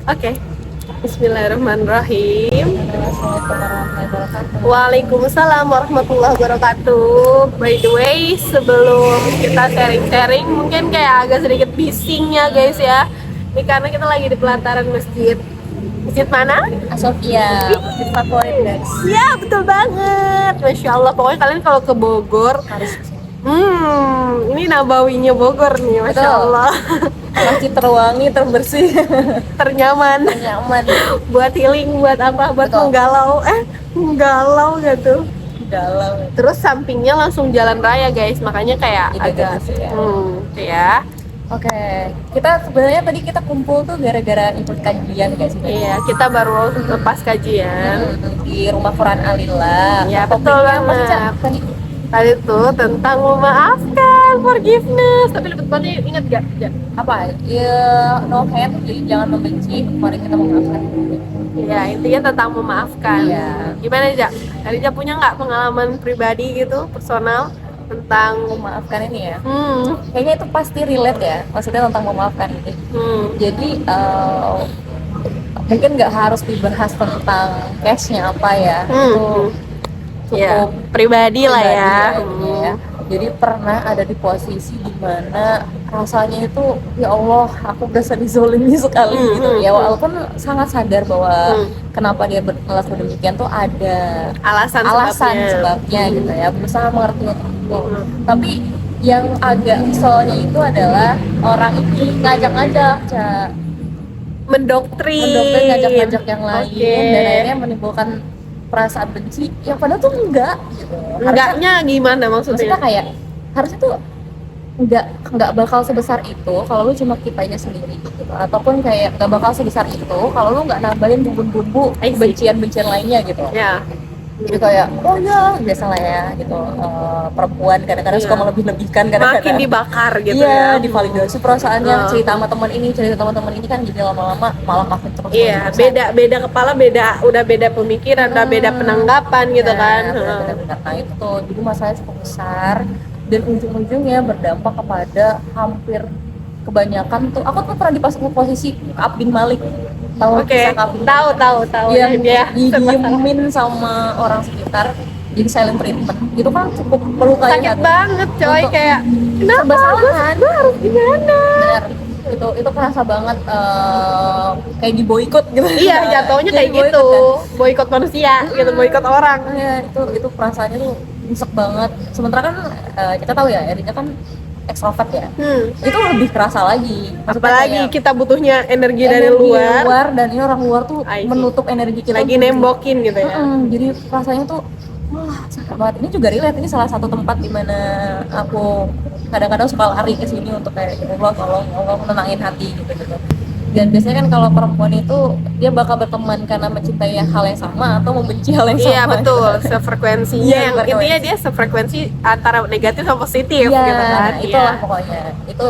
Oke. Bismillahirrahmanirrahim. Assalamualaikum warahmatullahi wabarakatuh. Waalaikumsalam warahmatullahi wabarakatuh. By the way, sebelum kita sharing-sharing, mungkin kayak agak sedikit bising ya guys ya. Ini karena kita lagi di pelataran masjid. Masjid mana? Asofia, masjid favorit guys. Ya, betul banget. Masya Allah. Pokoknya kalian kalau ke Bogor, Harus kesini. ini Nabawinya Bogor nih, Masya Betul. Allah. Masjid terwangi, terbersih, Ternyaman. nyaman, Buat healing, buat apa? Buat Betul. menggalau gitu. galau. Terus sampingnya langsung jalan raya guys, makanya kayak Ide agak bagus ya. ya. Oke, kita sebenarnya tadi kita kumpul tuh gara-gara ikut kajian guys. Iya, kita baru lepas kajian. Di rumah Quran Alila. Ya, betul Topiknya apa sih, Cak? banget. Tadi Tadi tuh tentang memaafkan, forgiveness. Tapi lebih tepatnya ingat gak? Ya. apa? Ya, no hate, jadi jangan membenci. Mari kita memaafkan. Ya, intinya tentang memaafkan. Iya. Gimana, Jak? Adija punya nggak pengalaman pribadi gitu, personal tentang Memaafkan ini ya. hmm, Kayaknya itu pasti relate ya. Maksudnya tentang memaafkan ini. Jadi mungkin nggak harus dibahas tentang cashnya apa ya, itu ya, cukup pribadi lah ya. pribadi ya. Jadi pernah ada di posisi dimana rasanya itu ya Allah, aku berasa dizolimi sekali gitu ya, walaupun sangat sadar bahwa kenapa dia berlaku demikian tuh ada Alasan sebabnya gitu ya, berusaha mengerti untuk itu. Tapi yang agak soalnya itu adalah orang ini ngajak-ngajak, Ca. mendoktrin Ngajak-ngajak yang lain. Oke. Dan akhirnya menimbulkan perasaan benci yang padahal tuh enggak gitu. Enggaknya gimana maksudnya? Maksudnya kayak harusnya tuh enggak bakal sebesar itu kalau lu cuma kitanya sendiri gitu, ataupun kayak enggak bakal sebesar itu kalau lu nggak nambahin bumbu-bumbu I see. bencian-bencian lainnya gitu. Ya, Jadi kayak oh ya biasa lah ya gitu, perempuan kadang-kadang suka melebih-lebihkan, kadang-kadang makin dibakar gitu iya, ya. divalidasi perasaannya, Oh. cerita sama teman ini kan jadi lama-lama malah makin terus. Iya, beda kepala, udah beda pemikiran, udah beda penanggapan gitu kan. Benar. Nah itu tuh, jadi masalahnya cukup besar dan ujung-ujungnya berdampak kepada hampir kebanyakan tuh. Aku tuh pernah dipasang di posisi Ka'ab bin Malik. Tahu Oke, kisah Ka'ab bin tahu yang dia didiemin sama orang sekitar, jadi silent treatment. Itu kan cukup melukai sakit hati. banget coy, Untuk kayak serba salah. gue harus gimana? Benar. Itu kerasa banget, kayak diboikot gitu. Iya, jatuhnya kayak Jadi gitu, boikot, boikot manusia gitu, boikot orang. kan? Ya, itu perasaannya tuh nyesek banget. Sementara kan kita tahu ya, Erina kan ekstrovert ya. Itu lebih kerasa lagi. Maksudnya Apalagi kayak kita butuhnya energi dari energi luar, dan ini orang luar tuh I see. menutup energi kita. lagi nembokin gitu ya. Jadi rasanya tuh wah sakit banget. Ini juga relate, ini salah satu tempat di mana aku kadang-kadang suka lari ke sini untuk kayak ya Allah tolong, ya Allah menenangin hati gitu. Dan biasanya kan kalau perempuan itu dia bakal berteman karena mencintai hal yang sama atau membenci hal yang sama. Iya betul, sefrekuensinya Iya, yang frekuensi. intinya dia sefrekuensi antara negatif sama positif Iya, gitu kan. itulah pokoknya. Itu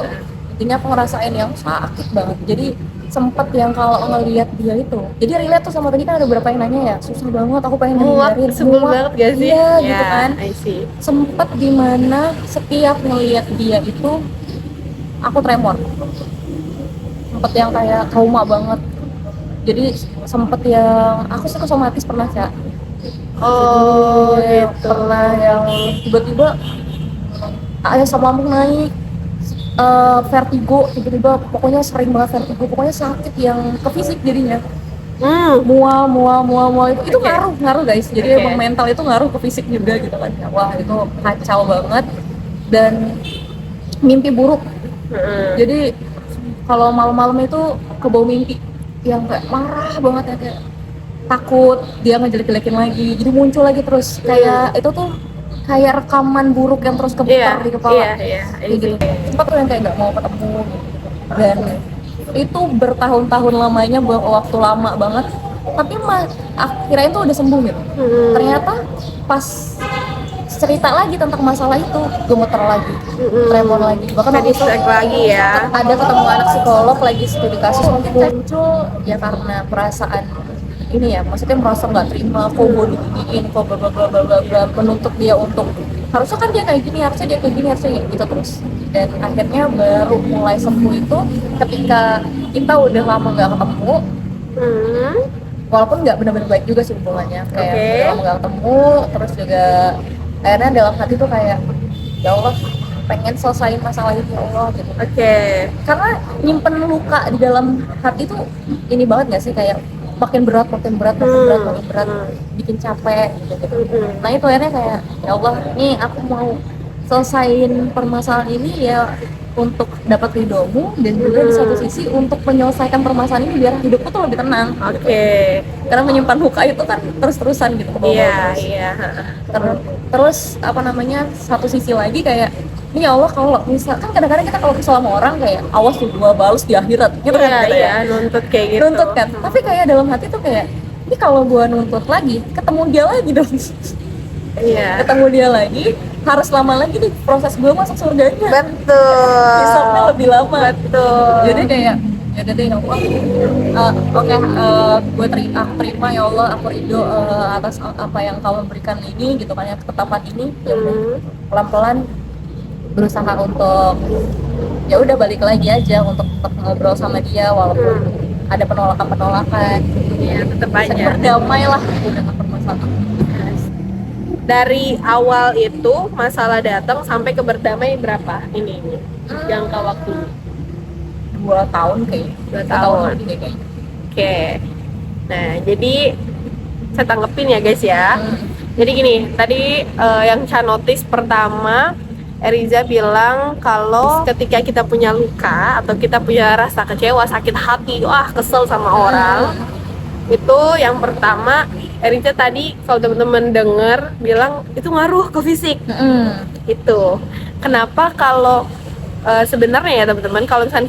intinya aku ngerasain yang sakit banget. Jadi sempet yang kalau ngelihat dia itu, jadi relate tuh sama tadi kan ada beberapa yang nanya ya, susah banget aku pengen Muak, ngehindarin, sebel banget gak sih? iya gitu kan. I see. Sempet dimana setiap ngelihat dia itu aku tremor, sempet yang kayak trauma banget. Jadi sempet yang aku psikosomatis pernah, Cak. Oh Jadi, gitu. pernah yang tiba-tiba asam lambung naik, vertigo tiba-tiba, pokoknya sering banget vertigo, pokoknya sakit yang ke fisik jadinya. Mual itu Oke. ngaruh guys. Jadi Oke. emang mental itu ngaruh ke fisik juga gitu kan. Wah itu kacau banget. Dan mimpi buruk. Jadi kalau malam-malam itu kebawa mimpi yang kayak marah banget ya, kayak takut dia ngejelek-jelekin lagi, jadi muncul lagi terus kayak itu tuh kayak rekaman buruk yang terus keputar di kepala. Iya, Kayak gitu. Sempat tuh yang kayak nggak mau ketemu gitu. Dan itu bertahun-tahun lamanya, waktu lama banget. Tapi akhirnya itu udah sembuh gitu. Ternyata pas cerita lagi tentang masalah itu gemeter lagi, tremor lagi. Bahkan waktu itu lagi ya. ada ketemu anak psikolog lagi studi kasus, mungkin muncul ya karena perasaan ini ya, maksudnya merasa nggak terima, kok gue diginiin, kok bla bla bla bla bla bla, menuntut dia untuk harusnya kan dia kayak gini, harusnya dia kayak gini, harusnya gitu terus. Dan akhirnya baru mulai sembuh itu ketika kita udah lama nggak ketemu, Walaupun nggak benar-benar baik juga sih hubungannya, kayak Oke. udah lama nggak ketemu, terus juga akhirnya dalam hati tuh kayak ya Allah pengen selesaiin masalah itu ya Allah gitu. Oke. Karena nyimpen luka di dalam hati tuh ini banget nggak sih, kayak makin berat makin berat bikin capek gitu. Nah itu akhirnya kayak ya Allah nih aku mau selesaiin permasalahan ini ya untuk dapat ridhomu, dan juga di satu sisi untuk menyelesaikan permasalahan ini biar hidupku tuh lebih tenang. Oke. Karena menyimpan luka itu kan terus-terusan gitu ke bawah terus. Iya. Terus apa namanya, satu sisi lagi kayak ini ya Allah kalau misal kan kadang-kadang kita kalau kesel sama orang kayak awas tuh gua balas di akhirat gitu kan kita Iya, nuntut kayak gitu. nuntut kan, tapi kayak dalam hati tuh kayak ini kalau gua nuntut lagi ketemu dia lagi dong. Iya. Ketemu dia lagi harus lama lagi nih proses gua masuk surganya, Betul. hisapnya lebih lama. Betul. Jadi kayak ya udah deh ya Allah, oke, gue terima ya Allah, aku ridho atas apa yang kau berikan ini gitu kan ya, ketetapan ini. Ya udah, pelan-pelan berusaha untuk ya udah balik lagi aja untuk tetap ngobrol sama dia walaupun ada penolakan Iya, tetap bisa aja. berdamai lah dengan permasalahan. Dari awal itu masalah datang sampai ke berdamai berapa ini jangka waktu? 2 tahun kayaknya, 2 2 tahun. lebih deh kayaknya. Oke. Nah, jadi saya tanggepin ya guys ya. Jadi gini, tadi yang saya notice pertama, Eriza bilang kalau ketika kita punya luka atau kita punya rasa kecewa, sakit hati, wah kesel sama orang, itu yang pertama Eriza tadi kalau teman-teman denger bilang itu ngaruh ke fisik. Itu kenapa kalau sebenarnya ya teman-teman, kalau misalnya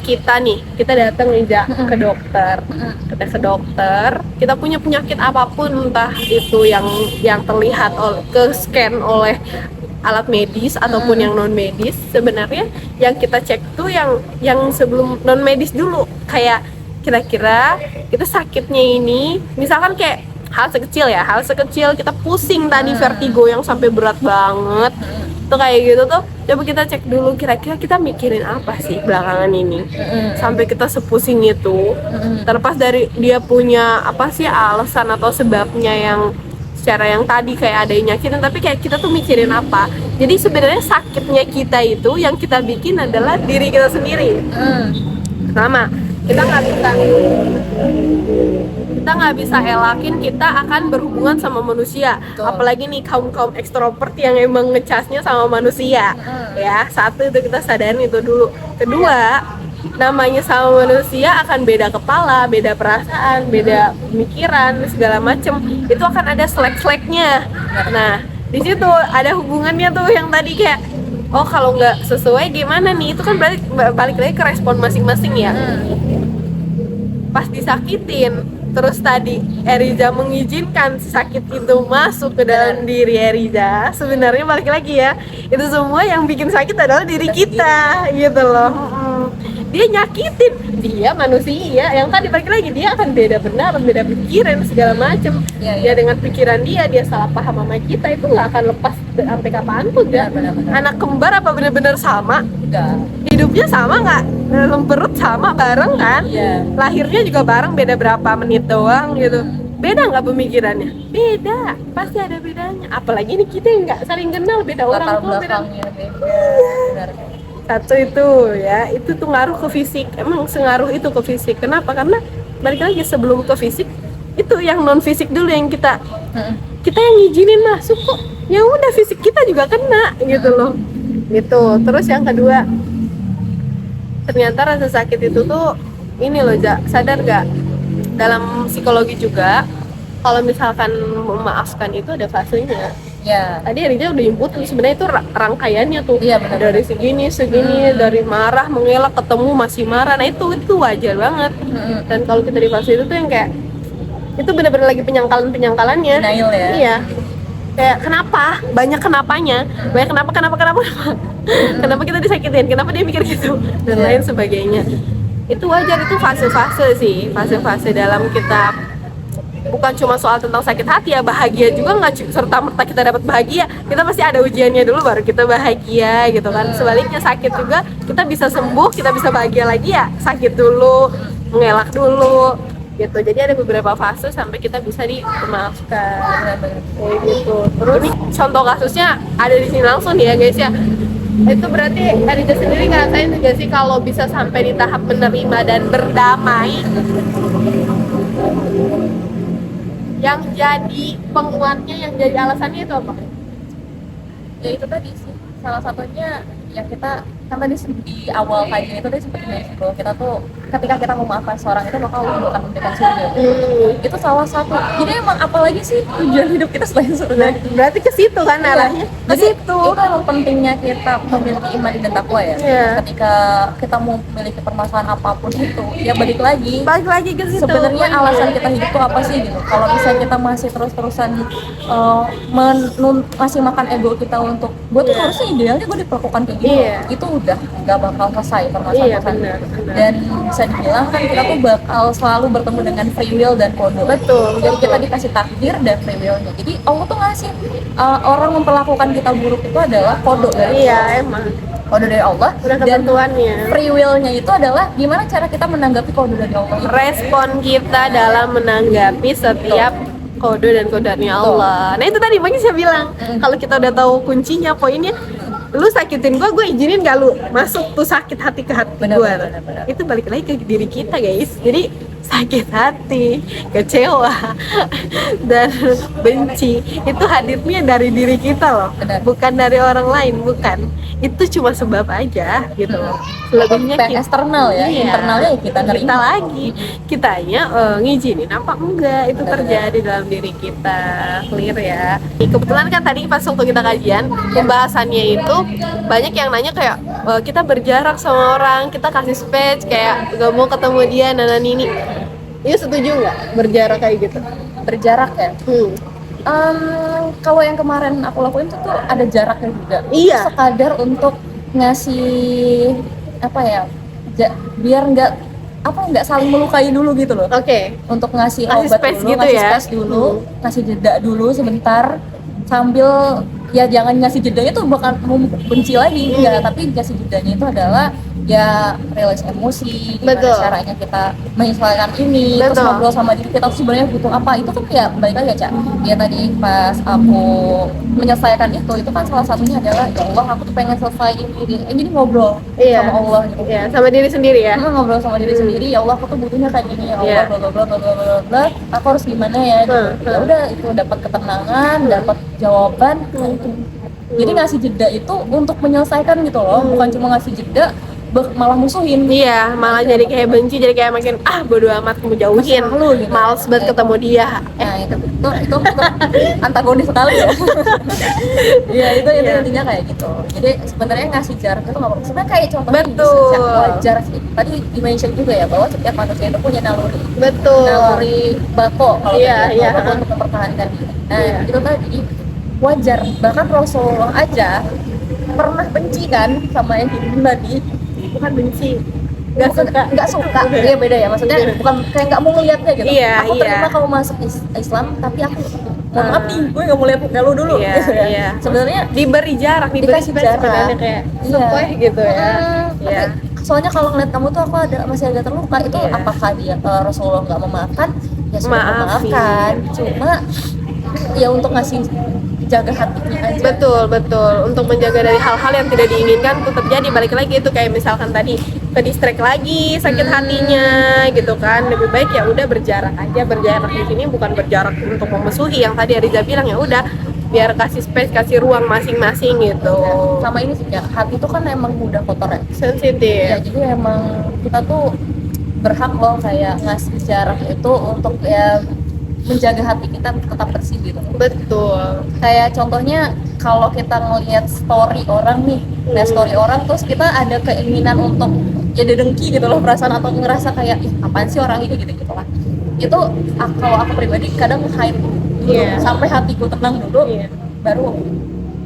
kita datang nih ke dokter, kita punya penyakit apapun, entah itu yang terlihat ke scan oleh alat medis ataupun yang non medis, sebenarnya yang kita cek tuh yang sebelum non medis dulu, kayak kira-kira kita sakitnya ini misalkan kayak hal sekecil kita pusing tadi, vertigo yang sampai berat banget tuh kayak gitu tuh, coba kita cek dulu kira-kira kita mikirin apa sih belakangan ini sampai kita sepusing itu. Terlepas dari dia punya apa sih alasan atau sebabnya yang secara yang tadi kayak ada yang nyakitin, tapi kayak kita tuh mikirin apa. Jadi sebenarnya sakitnya kita itu yang kita bikin adalah diri kita sendiri. Pertama, kita nggak bisa elakin kita akan berhubungan sama manusia. Betul. Apalagi nih kaum ekstrovert yang emang ngecasnya sama manusia. Ya, satu itu kita sadarin itu dulu. Kedua, namanya sama manusia akan beda kepala, beda perasaan, beda pemikiran, segala macem. Itu akan ada slack-slacknya. Nah, di situ ada hubungannya tuh yang tadi kayak, oh kalau nggak sesuai gimana nih? Itu kan berarti balik lagi ke respon masing-masing ya. Pas disakitin, terus tadi Eriza mengizinkan sakit itu masuk ke dalam diri Eriza, sebenarnya balik lagi ya, itu semua yang bikin sakit adalah diri kita gitu loh. Dia nyakitin, dia manusia yang tadi balik lagi, dia akan beda pikiran segala macem. Dia dengan pikiran dia salah paham sama kita, itu nggak akan lepas sampai kapanpun ya. Anak kembar apa benar-benar sama? Hidupnya sama nggak? Dalam perut sama bareng kan? Lahirnya juga bareng, beda berapa menit doang gitu. Beda nggak pemikirannya? Beda, pasti ada bedanya. Apalagi nih kita yang nggak saling kenal, beda orang tua, beda. Satu itu ya, itu tuh ngaruh ke fisik. Emang sengaruh itu ke fisik. Kenapa? Karena balik lagi sebelum ke fisik itu yang non fisik dulu yang kita yang ngizinin masuk kok. Ya udah fisik kita juga kena gitu loh. Gitu. Terus yang kedua, ternyata rasa sakit itu tuh ini loh, sadar gak? Dalam psikologi juga kalau misalkan memaafkan itu ada fasenya. Ya. Tadi Eriza udah nyebutin sebenarnya itu rangkaiannya tuh. Iya, benar. Dari segini, dari marah, mengelak, ketemu masih marah. Nah itu wajar banget. Dan kalau kita di fase itu tuh yang kayak itu benar-benar lagi penyangkalannya. Denial ya. Iya. Kayak kenapa? Banyak kenapanya. Banyak kenapa. Kenapa kita disakitin? Kenapa dia mikir gitu? Dan lain sebagainya. Itu wajar, itu fase-fase sih. Fase-fase dalam kita. Bukan cuma soal tentang sakit hati ya, bahagia juga nggak serta-merta kita dapat bahagia. Kita pasti ada ujiannya dulu baru kita bahagia gitu kan. Sebaliknya sakit juga kita bisa sembuh, kita bisa bahagia lagi ya, sakit dulu, mengelak dulu gitu. Jadi ada beberapa fase sampai kita bisa dimaafkan Benar-benar. kayak gitu. Terus ini contoh kasusnya ada di sini langsung nih ya guys ya. Itu berarti Arija sendiri ngerasain juga sih kalau bisa sampai di tahap menerima dan berdamai. Yang jadi penguatnya, yang jadi alasannya itu apa? Ya itu tadi sih salah satunya ya kita kan tadi di awal kajian itu tadi seperti mention bahwa kita tuh ketika kita memaafkan seorang itu maka Allah akan memberikan surga. Itu salah satu. Jadi emang apalagi sih tujuan hidup kita selain surga? Berarti ke situ kan arahnya. Ke Jadi situ. itu emang pentingnya kita memiliki iman dan takwa ya. Iya. Ketika kita mau memiliki permasalahan apapun itu, ya balik lagi. Balik lagi ke situ. Sebenarnya alasan kita hidup tuh apa sih gitu? Kalau misalnya kita masih terus-terusan masih makan ego kita untuk gue tuh harusnya idealnya gue diperlakukan kayak gitu, Iya. itu udah nggak bakal selesai Iya, permasalahan. benar. Dan bisa dibilang kan kita tuh bakal selalu bertemu dengan free will dan kode. Betul, Jadi betul. kita dikasih takdir dan free will-nya. Jadi Allah tuh ngasih orang memperlakukan kita buruk itu adalah kode dari Iya, emang. kode dari Allah. Udah Dan ketentuannya. free will-nya itu adalah gimana cara kita menanggapi kode dari Allah itu. Respon kita dalam menanggapi setiap kode dan kodenya Allah. Nah itu tadi makanya saya bilang kalau kita udah tahu kuncinya, poinnya, lu sakitin gue izinin gak lu masuk tuh sakit hati ke hati Benar, gue. benar. Itu balik lagi ke diri kita guys. Jadi sakit hati, kecewa, dan benci itu hadirnya dari diri kita loh, Benar. bukan dari orang lain, bukan. Itu cuma sebab aja gitu loh. Selebihnya Efek eksternal ya, Iya. internalnya ya kita nerima. Kita lagi, kitanya ngizinin apa enggak itu Benar-benar. terjadi dalam diri kita. Clear ya. Kebetulan kan tadi pas waktu kita kajian pembahasannya itu banyak yang nanya kayak kita berjarak sama orang, kita kasih space kayak gak mau ketemu dia ini. Iya, setuju nggak berjarak kayak gitu? Berjarak ya. Kalau yang kemarin aku lakuin tuh ada jaraknya juga. Iya. Sekadar untuk ngasih apa ya, biar nggak saling melukai dulu gitu loh. Oke. Untuk ngasih Kasih obat space dulu, gitu ngasih ya. space dulu, ngasih jeda dulu sebentar, sambil ya jangan ngasih jedanya tuh bakal mau benci lagi enggak, tapi ngasih jedanya itu adalah ya rilis emosi, gimana Betul. caranya kita menyesuaikan ini, terus Betul. ngobrol sama diri kita tuh sebenarnya butuh apa. Itu kan ya balik lagi ya Cak, ya tadi pas aku menyelesaikan itu kan salah satunya adalah ya Allah aku tuh pengen selesaiin diri, jadi ngobrol Iya. sama Allah gitu. Iya, sama diri sendiri ya. Ngobrol sama diri sendiri, ya Allah aku tuh butuhnya kayak gini, ya Allah Iya. bla bla bla bla bla bla bla, aku harus gimana ya gitu. Ya udah itu dapat ketenangan, dapat jawaban. Jadi ngasih jeda itu untuk menyelesaikan gitu loh, bukan cuma ngasih jeda malah musuhin. Iya, malah jadi kayak benci, jadi kayak makin bodo amat kamu jauhin, Malu gitu. males banget ketemu dia. Nah itu antagonis sekali ya. Iya itu Iya. intinya kayak gitu. Jadi sebenarnya ngasih jarak itu nggak apa-apa. Sebenarnya kayak contohnya Betul. wajar sih. Tadi dimention juga ya bahwa setiap manusia itu punya naluri. Betul. Naluri bako kalau Iya, gitu, iya. bako untuk mempertahankan diri. Nah Iya. itu tadi wajar. Bahkan Rasulullah aja pernah benci kan sama yang tadi. Bukan benci, nggak suka. Nggak suka, iya beda ya, maksudnya bukan kayak nggak mau ngeliatnya gitu. Iya, Aku iya. terima kamu masuk Islam, tapi aku mohon maaf nih, gue nggak mau lihat muka lu dulu. Iya, gitu ya. iya. Sebenarnya Diberi jarak, diberi dikasih space jarak. sebenarnya kayak Iya. sepoi gitu ya. Tapi Iya. soalnya kalau ngeliat kamu tuh aku masih agak terluka itu. Iya. Apakah dia Rasulullah nggak memaafkan? Ya sudah Maafin. memaafkan. Cuma ya untuk ngasih jaga hatinya aja. Betul. Untuk menjaga dari hal-hal yang tidak diinginkan itu terjadi. Balik lagi itu kayak misalkan tadi ke distract lagi sakit hatinya gitu kan. Lebih baik ya udah berjarak aja. Berjarak di sini bukan berjarak untuk memusuhi yang tadi Ariza bilang, ya udah biar kasih space, kasih ruang masing-masing gitu. Sama ini sih ya, hati itu kan emang mudah kotor ya. Sensitif. Ya jadi emang kita tuh berhak loh kayak ngasih jarak itu untuk ya menjaga hati kita tetap bersih gitu. Betul. Kayak contohnya kalau kita ngelihat story orang nih, lihat story orang terus kita ada keinginan untuk ya dengki gitu loh perasaan, atau ngerasa kayak ih apaan sih orang ini gitu lah. Itu kalau aku pribadi kadang hide dulu Iya. sampai hatiku tenang dulu, Iya. baru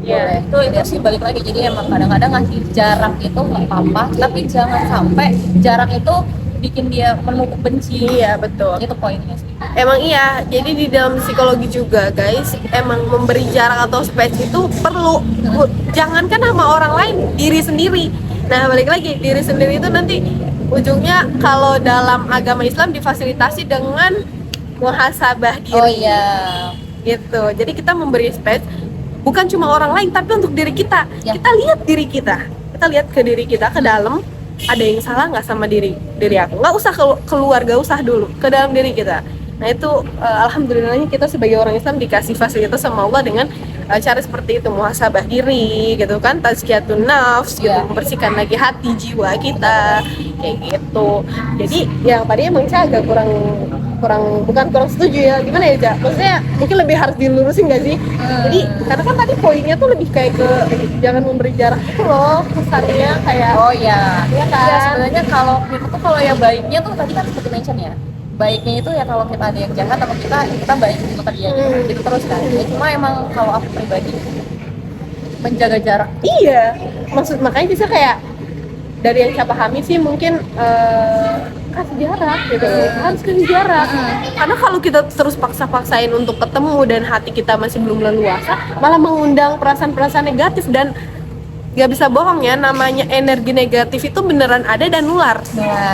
Iya. boleh. Itu sih balik lagi, jadi emang kadang-kadang ngasih jarak itu nggak apa-apa, tapi jangan sampai jarak itu bikin dia menumpuk benci. Iya, betul. Itu poinnya sih. Emang iya, jadi di dalam psikologi juga guys, emang memberi jarak atau space itu perlu. Jangankan sama orang lain, diri sendiri. Nah balik lagi, diri sendiri itu nanti ujungnya kalau dalam agama Islam difasilitasi dengan muhasabah diri. Oh iya. Gitu. Jadi kita memberi space bukan cuma orang lain tapi untuk diri kita. Ya. Kita lihat diri kita. Kita lihat ke diri kita ke dalam, ada yang salah nggak sama diri aku. Nggak usah keluar, nggak usah dulu, ke dalam diri kita. Nah itu alhamdulillahnya kita sebagai orang Islam dikasih fasilitas sama Allah dengan cara seperti itu, muhasabah diri gitu kan, tazkiyatun nafs gitu, membersihkan lagi hati jiwa kita kayak gitu. Jadi yang tadi emang Ca agak kurang bukan kurang setuju ya, gimana ya Ca? Maksudnya mungkin lebih harus dilurusin nggak sih? Jadi karena kan tadi poinnya tuh lebih kayak ke jangan memberi jarak itu loh, kesannya kayak Oh iya. ya kan? Ya sebenarnya kalau kita tuh kalau yang baiknya tuh tadi kan seperti mention ya. Baiknya itu ya kalau kita ada yang jahat atau kita baik gitu tadi ya. Gitu terus kan. Ya, cuma emang kalau aku pribadi menjaga jarak. Iya, makanya bisa kayak dari yang saya pahami sih mungkin kasih jarak gitu, harus kasih jarak. Karena kalau kita terus paksa-paksain untuk ketemu dan hati kita masih belum leluasa, malah mengundang perasaan-perasaan negatif dan gak bisa bohong ya, namanya energi negatif itu beneran ada dan nular.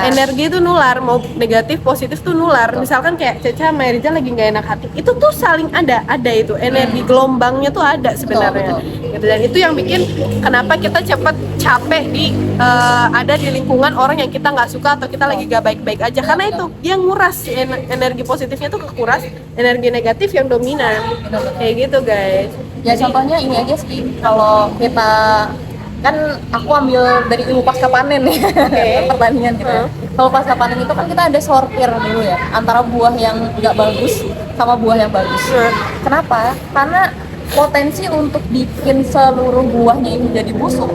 Energi itu nular, mau negatif positif tuh nular. Misalkan kayak Caca sama Eriza lagi gak enak hati, itu tuh saling ada itu energi gelombangnya tuh ada sebenarnya. Gitu. Dan itu yang bikin kenapa kita cepet capek ada di lingkungan orang yang kita nggak suka atau kita lagi gak baik-baik aja, karena itu dia nguras energi positifnya tuh kekuras, energi negatif yang dominan kayak gitu guys. Ya contohnya ini aja sih, kalau kita kan aku ambil dari ilmu pasca panen ya, pertanian gitu. Kalau pasca panen itu kan kita ada sortir dulu ya, antara buah yang nggak bagus sama buah yang bagus. Kenapa? Karena potensi untuk bikin seluruh buahnya ini jadi busuk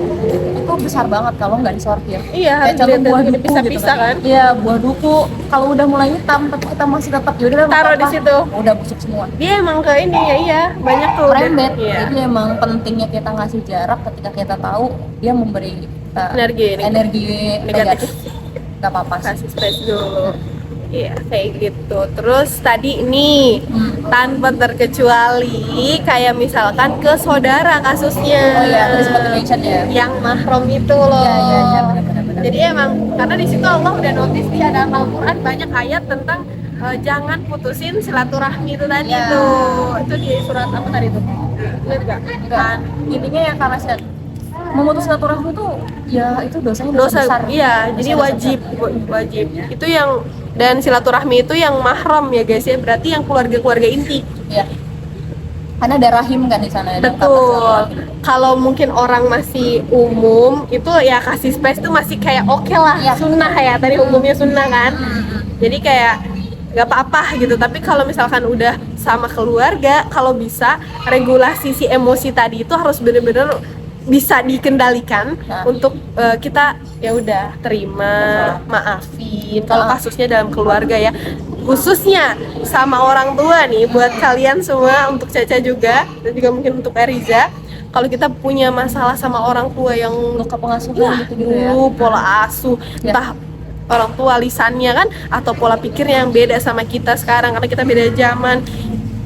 itu besar banget kalau nggak disortir. Iya, kayak contoh buah duku dipisah-pisah gitu kan? Iya, buah duku kalau udah mulai hitam tapi kita masih tetap yaudah taruh di situ, udah busuk semua. Dia emang ke ini ya, iya banyak tuh merembet. Iya. Jadi emang pentingnya kita ngasih jarak ketika kita tahu dia memberi kita energi negatif. Gak apa-apa sih. Kasih space dulu. Iya kayak gitu. Terus tadi nih tanpa terkecuali kayak misalkan ke saudara kasusnya. Oh iya, terus motivation ya. Yang mahram itu loh. Iya, benar. Jadi emang karena di situ Allah udah notice di dalam Al-Qur'an banyak ayat tentang jangan putusin silaturahmi itu tadi tuh. Itu di surat apa tadi tuh? Lihat enggak? Kan intinya ya karena memutus silaturahmi itu ya itu dosanya dosa besar. Iya, jadi wajib. Itu yang dan silaturahmi itu yang mahram ya guys ya, berarti yang keluarga inti. Iya. Karena ada rahim kan di sana. Betul. Kalau mungkin orang masih umum itu ya kasih space tuh masih kayak oke lah, sunnah ya, tadi hukumnya sunnah kan. Jadi kayak gak apa-apa gitu. Tapi kalau misalkan udah sama keluarga, kalau bisa regulasi si emosi tadi itu harus bener-bener bisa dikendalikan untuk kita ya udah terima, maafin. Kalau kasusnya dalam keluarga ya, khususnya sama orang tua nih, buat kalian semua, untuk Caca juga dan juga mungkin untuk Eriza, kalau kita punya masalah sama orang tua yang luka pengasuhan gitu ya, pola asuh, entah orang tua lisannya kan atau pola pikirnya yang beda sama kita sekarang karena kita beda zaman,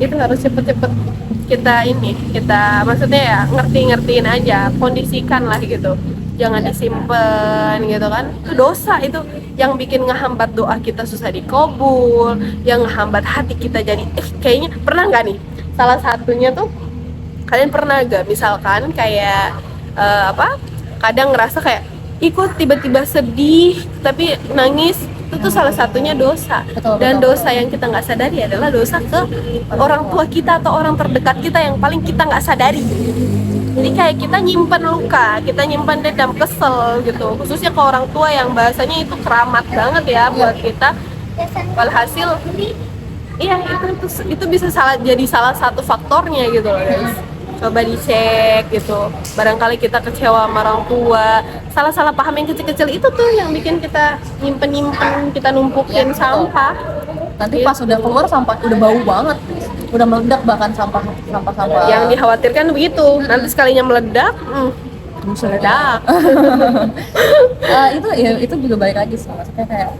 itu harus cepet-cepet kita maksudnya ya ngertiin aja, kondisikan lah gitu, jangan disimpan gitu kan. Itu dosa, itu yang bikin ngehambat doa kita susah dikabul, yang ngehambat hati kita jadi kayaknya. Pernah nggak nih salah satunya tuh, kalian pernah gak misalkan kayak kadang ngerasa kayak ikut tiba-tiba sedih tapi nangis, itu tuh salah satunya dosa. Dan dosa yang kita nggak sadari adalah dosa ke orang tua kita atau orang terdekat kita yang paling kita nggak sadari. Jadi kayak kita nyimpan luka, kita nyimpan dendam, kesel gitu, khususnya ke orang tua yang bahasanya itu keramat banget ya buat kita. Walhasil iya itu bisa jadi salah satu faktornya gitu loh guys. Coba dicek gitu, barangkali kita kecewa sama orang tua, salah paham yang kecil-kecil itu tuh yang bikin kita nyimpen, kita numpukin sampah. Nanti pas udah keluar sampah udah bau banget, udah meledak bahkan sampah. Yang dikhawatirkan begitu, nanti sekalinya meledak, meledak. Itu juga baik lagi sih, maksudnya kayak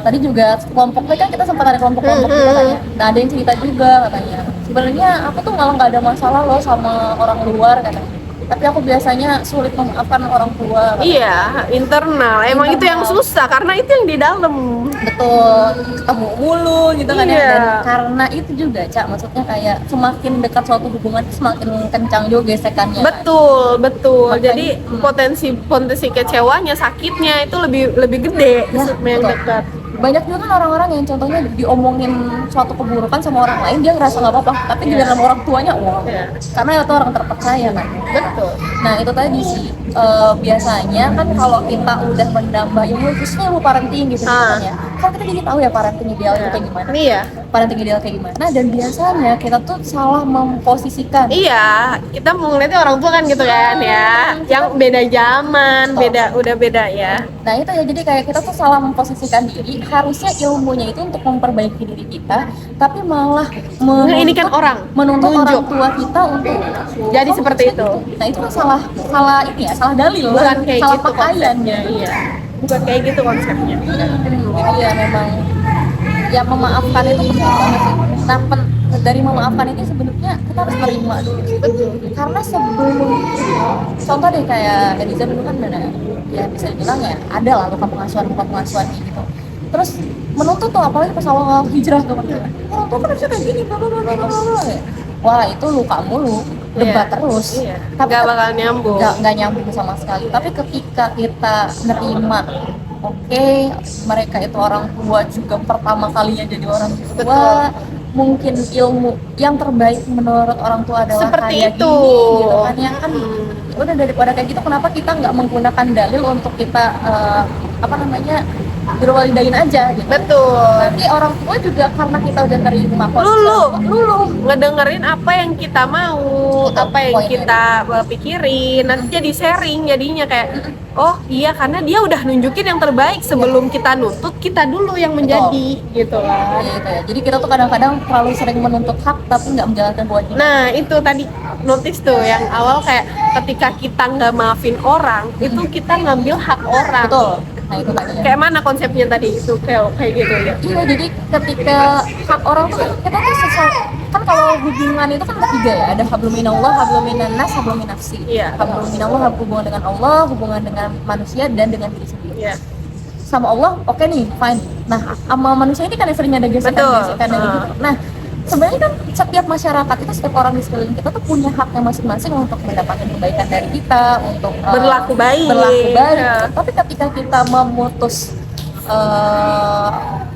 tadi juga kelompoknya kan kita sempat ada kelompok-kelompok gitu katanya. Nah ada yang cerita juga katanya, sebenarnya aku tuh malah nggak ada masalah loh sama orang luar katanya. tapi aku biasanya sulit memaafkan orang tua. Iya, internal. Emang itu yang susah karena itu yang di dalam. Betul, ketemu mulu gitu kan ya. Iya. Dan karena itu juga Cak, maksudnya kayak semakin dekat suatu hubungan semakin kencang juga gesekannya. Betul, betul. Makanya- Jadi potensi kecewanya, sakitnya itu lebih gede Ya, sama yang betul. dekat. Banyak juga kan orang-orang yang contohnya diomongin suatu keburukan sama orang lain dia ngerasa nggak apa-apa, tapi Iya. giliran sama orang tuanya wah. Iya. Karena itu orang terpercaya kan. Betul. Nah itu tadi sih biasanya kan kalau kita udah menambah ilmu khususnya ilmu parenting gitu kan ya, kan kita jadi tahu ya parenting ideal itu kayak gimana, Iya. parenting ideal kayak gimana, dan biasanya kita tuh salah memposisikan. Iya, kita mau ngeliatnya orang tua kan gitu kan ya. Yang beda zaman, udah beda ya. Nah itu ya, jadi kayak kita tuh salah memposisikan diri, harusnya ilmunya itu untuk memperbaiki diri kita, tapi malah Ini kan orang menuntut orang nunjuk. tua kita untuk Jadi seperti itu. Nah itu kan salah ini ya, salah dalil, Bukan kayak salah gitu pakaiannya. Iya. Bukan kayak gitu konsepnya. Jadi ya memang ya memaafkan itu penting banget sih. Nah dari memaafkan ini sebenarnya kita harus terima dulu. Karena sebelum contoh deh kayak Eliza dulu kan ada ya bisa dibilang ya ada lah luka pengasuhan gitu. Terus menuntut tuh apalagi pas awal hijrah tuh kan orang tua kan bisa kayak gini bla bla bla bla bla. Wah itu luka mulu, debat terus. Iya. Tapi Gak bakal nyambung. nggak nyambung sama sekali. Tapi ketika kita nerima, oke, mereka itu orang tua juga pertama kalinya jadi orang tua. Betul. Mungkin ilmu yang terbaik menurut orang tua adalah Seperti kayak itu. gini, gitu kan ya kan. Udah daripada kayak gitu, kenapa kita nggak menggunakan dalil untuk kita berwalidain aja gitu. Betul. Nanti orang tua juga karena kita udah terima kok. Lulu ngedengerin apa yang kita mau, Betul, apa yang poinnya. kita pikirin, nanti jadi sharing jadinya kayak oh iya karena dia udah nunjukin yang terbaik sebelum kita nuntut, kita dulu yang menjadi gitu kan. Gitu ya. Jadi kita tuh kadang-kadang terlalu sering menuntut hak tapi nggak menjalankan kewajiban. Nah itu tadi notice tuh yang awal kayak ketika kita nggak maafin orang itu kita ngambil hak orang. Betul. Nah itu tadi. Kayak mana konsepnya tadi itu kayak gitu ya? Iya, jadi ketika hak orang tuh kita tuh kan kalau hubungan itu kan ada 3 ya, ada hablum minallah, hablum minannas, hablum minafsi. Iya. Hablum minallah hubungan dengan Allah, hubungan dengan manusia dan dengan diri sendiri. Iya. Sama Allah oke nih, fine. Nah, sama manusia ini kan sering ada gesekan dan gitu. Nah, sebenarnya kan setiap masyarakat itu, setiap orang di sekeliling kita tuh punya haknya masing-masing untuk mendapatkan kebaikan dari kita, untuk Berlaku baik. Ya. Tapi ketika kita memutus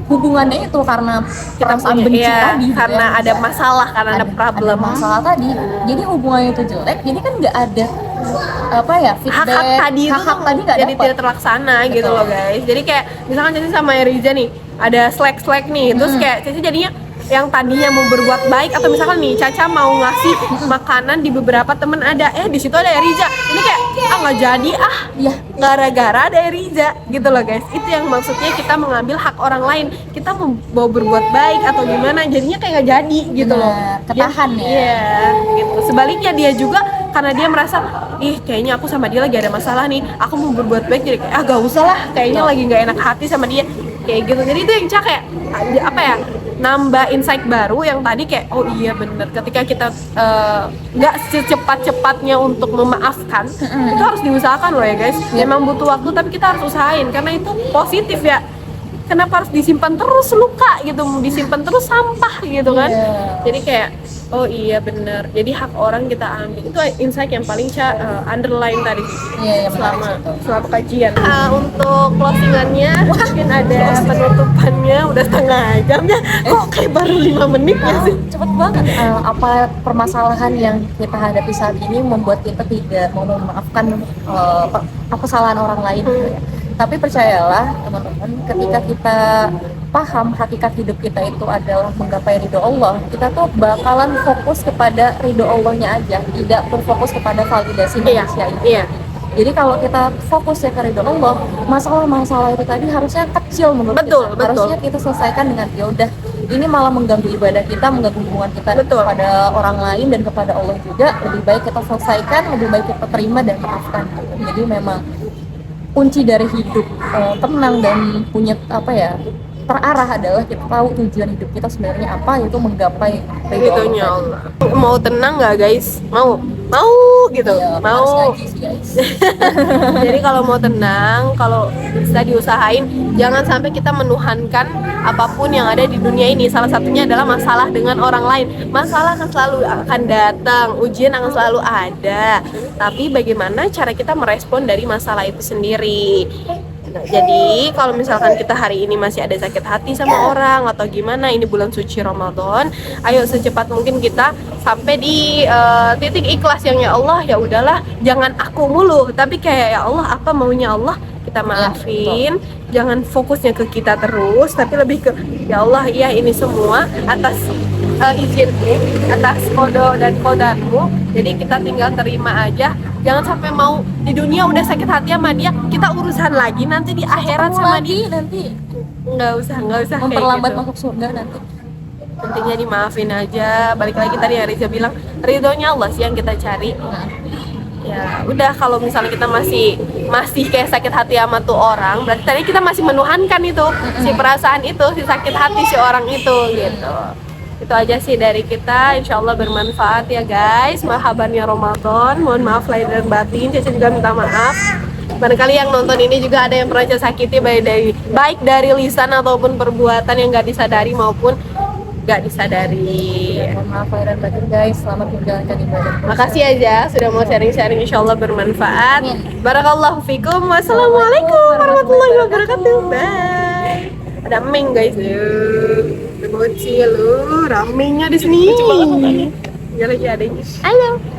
hubungannya itu karena Kita perasaan punya, benci iya, tadi gitu karena ya, ada masalah, karena ada problem. ada masalah tadi, jadi hubungannya itu jelek, jadi kan nggak ada feedback, hak-hak tadi itu hak-hak tadi nggak jadi dapat. tidak terlaksana gitu Betul. loh guys. Jadi kayak misalkan Cici sama Riza nih ada slack nih, terus kayak Cici jadinya yang tadinya mau berbuat baik, atau misalkan nih Caca mau ngasih makanan di beberapa temen ada, di situ ada Riza, ini kayak nggak jadi Iya. gara-gara ada Riza gitu loh guys. Itu yang maksudnya kita mengambil hak orang lain, kita mau berbuat baik atau gimana jadinya kayak nggak jadi gitu loh. Benar, ketahan ya. Iya gitu. Sebaliknya dia juga karena dia merasa kayaknya aku sama dia lagi ada masalah nih, aku mau berbuat baik jadi kayak gak usah lah, kayaknya lagi nggak enak hati sama dia kayak gitu. Jadi itu yang kayak nambah insight baru yang tadi kayak oh iya bener, ketika kita nggak secepat-cepatnya untuk memaafkan itu harus diusahakan loh ya guys. Memang butuh waktu tapi kita harus usahain karena itu positif ya. Kenapa harus disimpan terus luka gitu, disimpan terus sampah gitu kan. Jadi kayak oh iya bener, jadi hak orang kita ambil. Itu insight yang paling underline tadi selama kajian. Untuk closingannya mungkin ada penutupannya, udah setengah jam ya, kok kayak baru 5 menit ya sih. Cepet banget. Apa permasalahan yang kita hadapi saat ini membuat kita tidak mau memaafkan kesalahan orang lain gitu ya. Tapi percayalah teman-teman, ketika kita paham hakikat hidup kita itu adalah menggapai ridho Allah, kita tuh bakalan fokus kepada ridho Allahnya aja, tidak berfokus kepada validasi manusia itu. Iya. Jadi kalau kita fokus ya ke ridho Allah, masalah-masalah itu tadi harusnya kecil menurut kita. Harusnya kita selesaikan dengan ya udah, ini malah mengganggu ibadah kita, mengganggu hubungan kita kepada orang lain dan kepada Allah juga. Lebih baik kita selesaikan, lebih baik kita terima dan maafkan. Jadi memang kunci dari hidup tenang dan punya terarah adalah kita tahu tujuan hidup kita sebenarnya apa, yaitu menggapai ridhonya Allah. Mau tenang nggak guys? Mau gitu, Iya, harus mau ngaji sih, guys. jadi kalau mau tenang, kalau bisa diusahain jangan sampai kita menuhankan apapun yang ada di dunia ini. Salah satunya adalah masalah dengan orang lain. Masalah akan selalu akan datang, ujian akan selalu ada. Tapi bagaimana cara kita merespon dari masalah itu sendiri. Nah, jadi kalau misalkan kita hari ini masih ada sakit hati sama orang atau gimana, ini bulan suci Ramadan, ayo secepat mungkin kita sampai di titik ikhlas yang ya Allah, ya udahlah, jangan aku mulu, tapi kayak ya Allah apa maunya Allah, kita maafin. Jangan fokusnya ke kita terus, tapi lebih ke ya Allah, iya ini semua atas izinku, atas kodo dan kodanmu. Jadi kita tinggal terima aja. Jangan sampai mau di dunia udah sakit hati sama dia, kita urusan lagi nanti di akhirat Ketemu sama lagi dia. nanti Nggak usah kayak memperlambat gitu. masuk surga nanti. Pentingnya dimaafin aja. Balik lagi tadi Riza bilang, ridhonya Allah sih yang kita cari. Nah, Ya udah, kalau misalnya kita masih kayak sakit hati sama tuh orang, berarti tadi kita masih menuhankan itu si perasaan itu, si sakit hati si orang itu gitu. Itu aja sih dari kita, insya Allah bermanfaat ya guys. Marhaban ya Ramadan, mohon maaf lahir dan batin, Caca juga minta maaf. Barangkali yang nonton ini juga ada yang pernah Caca sakiti, baik dari lisan ataupun perbuatan yang gak disadari maupun gak disadari. mohon maaf lahir dan batin guys, selamat menjalankan ibadah. Makasih aja sudah mau sharing-sharing, insya Allah bermanfaat. Barakallahu fikum. Wassalamualaikum warahmatullahi wabarakatuh. Bye. Ada meng guys, bocil lu, ramenya di sini. Ya lagi adanya. Halo.